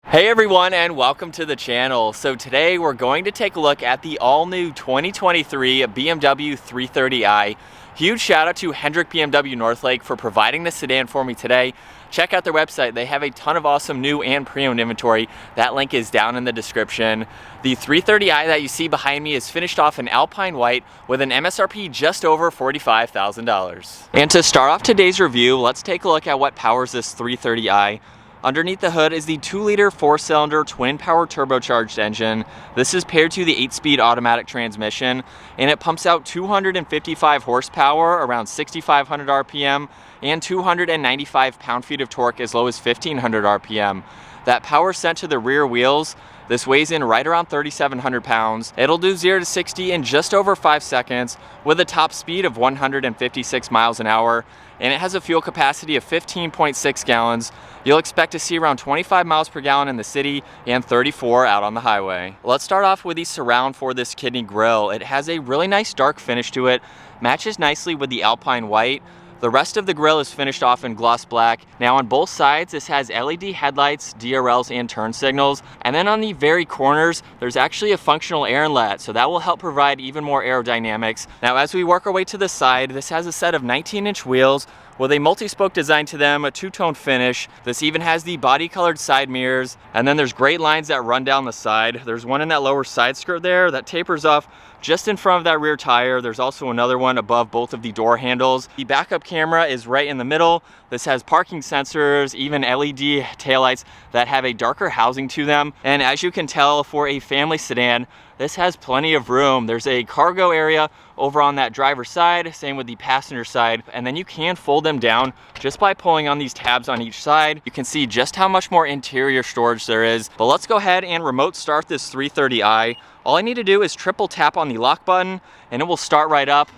Hey everyone, and welcome to the channel. So today we're going to take a look at the all-new 2023 BMW 330i. Huge shout out to Hendrick BMW Northlake for providing this sedan for me today. Check out their website. They have a ton of awesome new and pre-owned inventory. That link is down in the description. The 330i that you see behind me is finished off in Alpine White with an MSRP just over $45,000. And to start off today's review, let's take a look at what powers this 330i. Underneath the hood is the 2-liter 4-cylinder twin-power turbocharged engine. This is paired to the 8-speed automatic transmission, and it pumps out 255 horsepower, around 6,500 RPM, and 295 pound-feet of torque as low as 1,500 RPM. That power sent to the rear wheels. This weighs in right around 3,700 pounds. It'll do 0 to 60 in just over 5 seconds with a top speed of 156 miles an hour. And it has a fuel capacity of 15.6 gallons. You'll expect to see around 25 miles per gallon in the city and 34 out on the highway. Let's start off with the surround for this kidney grille. It has a really nice dark finish to it, matches nicely with the Alpine White. The rest of the grille is finished off in gloss black. Now on both sides, this has LED headlights, DRLs, and turn signals. And then on the very corners, there's actually a functional air inlet, so that will help provide even more aerodynamics. Now as we work our way to the side, this has a set of 19-inch wheels with a multi-spoke design to them, a two-tone finish. This even has the body-colored side mirrors, and then there's great lines that run down the side. There's one in that lower side skirt there that tapers off just in front of that rear tire. There's also another one above both of the door handles. The backup camera is right in the middle. This has parking sensors, even LED taillights that have a darker housing to them. And as you can tell, for a family sedan, this has plenty of room. There's a cargo area over on that driver's side, same with the passenger side, and then you can fold them down just by pulling on these tabs on each side. You can see just how much more interior storage there is. But let's go ahead and remote start this 330i. All I need to do is triple tap on the lock button and it will start right up.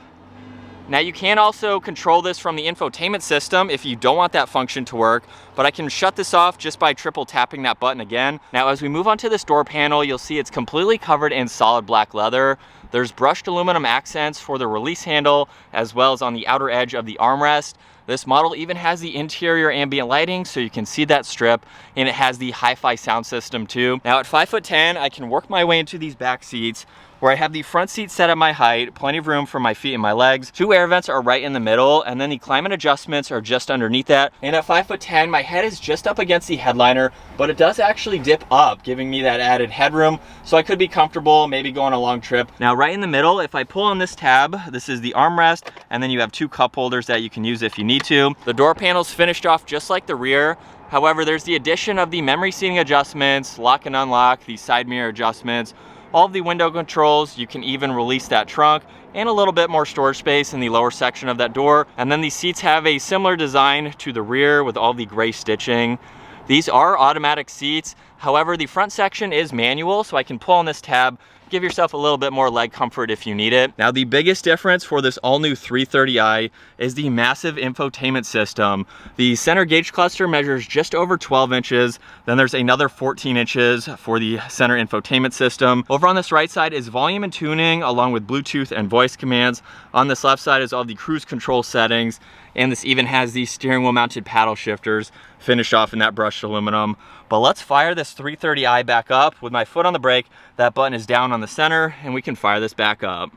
Now you can also control this from the infotainment system if you don't want that function to work, but I can shut this off just by triple tapping that button again. Now as we move on to this door panel, you'll see it's completely covered in solid black leather. There's brushed aluminum accents for the release handle as well as on the outer edge of the armrest. This model even has the interior ambient lighting so you can see that strip, and it has the hi-fi sound system too. Now at 5'10", I can work my way into these back seats where I have the front seat set at my height, plenty of room for my feet and my legs. 2 air vents are right in the middle, and then the climate adjustments are just underneath that. And at 5'10", my head is just up against the headliner, but it does actually dip up, giving me that added headroom, so I could be comfortable, maybe go on a long trip. Now right in the middle, if I pull on this tab, this is the armrest, and then you have 2 cup holders that you can use if you need to. The door panel's finished off just like the rear. However, there's the addition of the memory seating adjustments, lock and unlock, the side mirror adjustments, all of the window controls. You can even release that trunk, and a little bit more storage space in the lower section of that door. And then the seats have a similar design to the rear with all the gray stitching. These are automatic seats. However, the front section is manual, so I can pull on this tab, give yourself a little bit more leg comfort if you need it. Now the biggest difference for this all-new 330i is the massive infotainment system. The center gauge cluster measures just over 12 inches. Then there's another 14 inches for the center infotainment system. Over on this right side is volume and tuning along with Bluetooth and voice commands. On this left side is all the cruise control settings. And this even has these steering wheel mounted paddle shifters finished off in that brushed aluminum. But let's fire this 330i back up. With my foot on the brake, that button is down on the center, and we can fire this back up.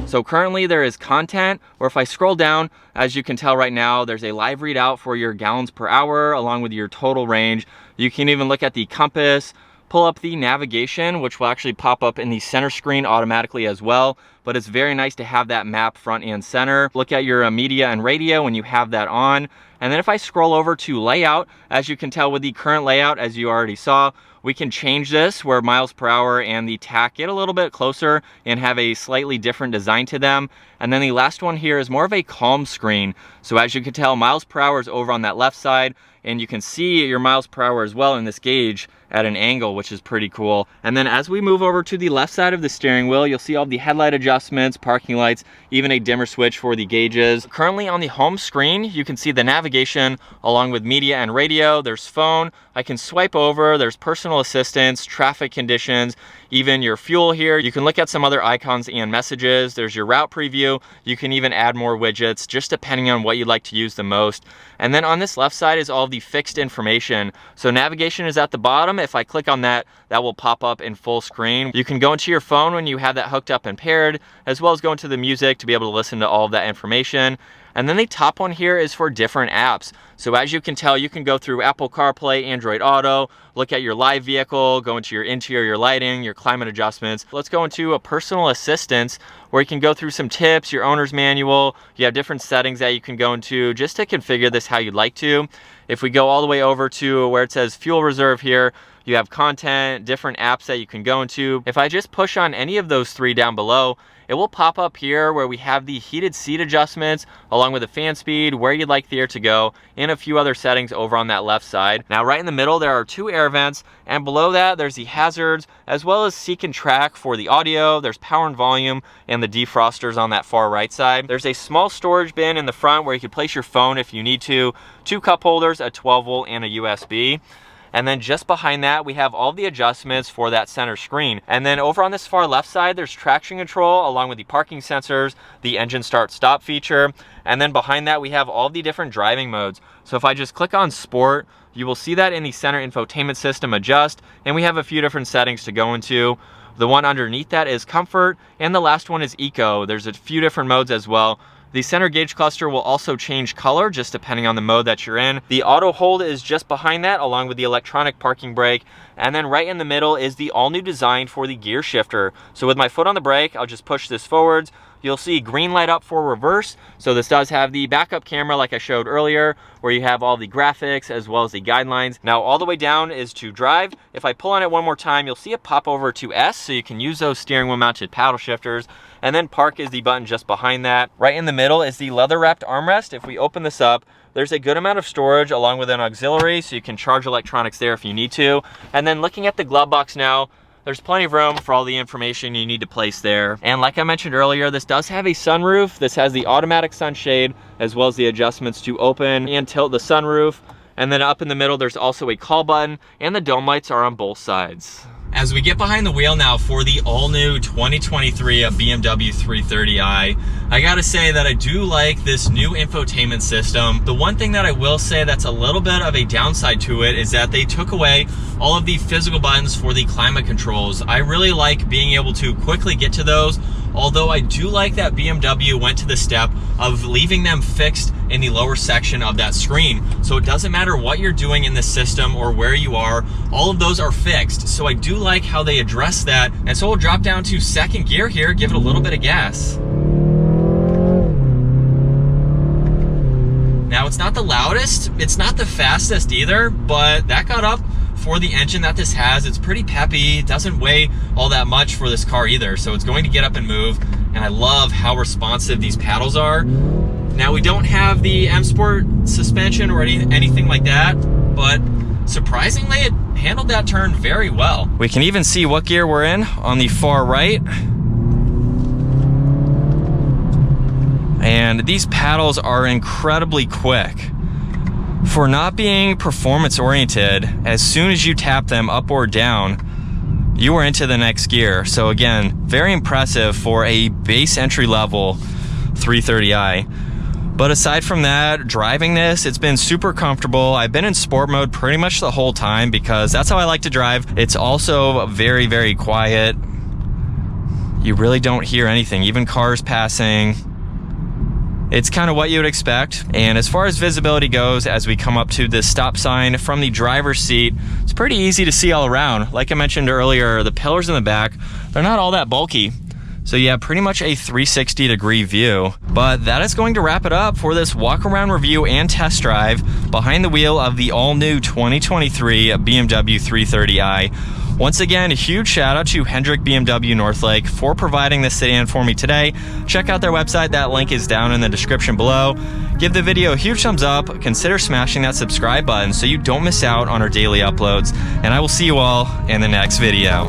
So currently there is content, or if I scroll down, as you can tell right now, there's a live readout for your gallons per hour along with your total range. You can even look at the compass, pull up the navigation, which will actually pop up in the center screen automatically as well. But it's very nice to have that map front and center. Look at your media and radio when you have that on. And then if I scroll over to layout, as you can tell with the current layout, as you already saw, we can change this where miles per hour and the tach get a little bit closer and have a slightly different design to them. And then the last one here is more of a calm screen. So as you can tell, miles per hour is over on that left side, and you can see your miles per hour as well in this gauge at an angle, which is pretty cool. And then as we move over to the left side of the steering wheel, you'll see all the headlight adjustments adjustments, parking lights, even a dimmer switch for the gauges. Currently on the home screen, you can see the navigation along with media and radio. There's phone. I can swipe over. There's personal assistance, traffic conditions, even your fuel here. You can look at some other icons and messages. There's your route preview. You can even add more widgets just depending on what you'd like to use the most. And then on this left side is all the fixed information. So navigation is at the bottom. If I click on that, that will pop up in full screen. You can go into your phone when you have that hooked up and paired, as well as go into the music to be able to listen to all of that information. And then the top one here is for different apps. So as you can tell, you can go through Apple CarPlay, Android Auto, look at your live vehicle, go into your interior lighting, your climate adjustments. Let's go into a personal assistance where you can go through some tips, your owner's manual. You have different settings that you can go into just to configure this how you'd like to. If we go all the way over to where it says fuel reserve here, you have content, different apps that you can go into. If I just push on any of those three down below, it will pop up here where we have the heated seat adjustments along with the fan speed, where you'd like the air to go, and a few other settings over on that left side. Now right in the middle there are two air vents, and below that there's the hazards as well as seek and track for the audio. There's power and volume and the defrosters on that far right side. There's a small storage bin in the front where you can place your phone if you need to, two cup holders, a 12 volt and a USB. And then just behind that, we have all the adjustments for that center screen. And then over on this far left side, there's traction control along with the parking sensors, the engine start stop feature. And then behind that, we have all the different driving modes. So if I just click on sport, you will see that in the center infotainment system adjust, and we have a few different settings to go into. The one underneath that is comfort, and the last one is eco. There's a few different modes as well. The center gauge cluster will also change color just depending on the mode that you're in. The auto hold is just behind that along with the electronic parking brake. And then right in the middle is the all new design for the gear shifter. So with my foot on the brake, I'll just push this forwards. You'll see green light up for reverse. So this does have the backup camera like I showed earlier, where you have all the graphics as well as the guidelines. Now all the way down is to drive. If I pull on it one more time, you'll see it pop over to S, so you can use those steering wheel mounted paddle shifters. And then park is the button just behind that. Right in the middle is the leather wrapped armrest. If we open this up, there's a good amount of storage along with an auxiliary, so you can charge electronics there if you need to. And then looking at the glove box now, there's plenty of room for all the information you need to place there. And like I mentioned earlier, this does have a sunroof. This has the automatic sunshade as well as the adjustments to open and tilt the sunroof. And then up in the middle, there's also a call button, and the dome lights are on both sides. As we get behind the wheel now for the all-new 2023 BMW 330i, I gotta say that I do like this new infotainment system. The one thing that I will say that's a little bit of a downside to it is that they took away all of the physical buttons for the climate controls. I really like being able to quickly get to those, although I do like that BMW went to the step of leaving them fixed in the lower section of that screen. So it doesn't matter what you're doing in the system or where you are, all of those are fixed. So I do like how they address that. And so we'll drop down to second gear here, give it a little bit of gas. Now it's not the loudest, it's not the fastest either, but that got up for the engine that this has. It's pretty peppy, it doesn't weigh all that much for this car either, so it's going to get up and move, and I love how responsive these paddles are. Now we don't have the M Sport suspension or anything like that, but surprisingly it handled that turn very well. We can even see what gear we're in on the far right. And these paddles are incredibly quick. For not being performance oriented, as soon as you tap them up or down, you are into the next gear. So again, very impressive for a base entry level 330i. But aside from that, driving this, it's been super comfortable. I've been in sport mode pretty much the whole time because that's how I like to drive. It's also very, very quiet. You really don't hear anything, even cars passing. It's kind of what you would expect. And as far as visibility goes, as we come up to this stop sign from the driver's seat, it's pretty easy to see all around. Like I mentioned earlier, the pillars in the back, they're not all that bulky. So you have pretty much a 360-degree view. But that is going to wrap it up for this walk-around review and test drive behind the wheel of the all-new 2023 BMW 330i. Once again, a huge shout out to Hendrick BMW Northlake for providing this sedan for me today. Check out their website, that link is down in the description below. Give the video a huge thumbs up, consider smashing that subscribe button so you don't miss out on our daily uploads, and I will see you all in the next video.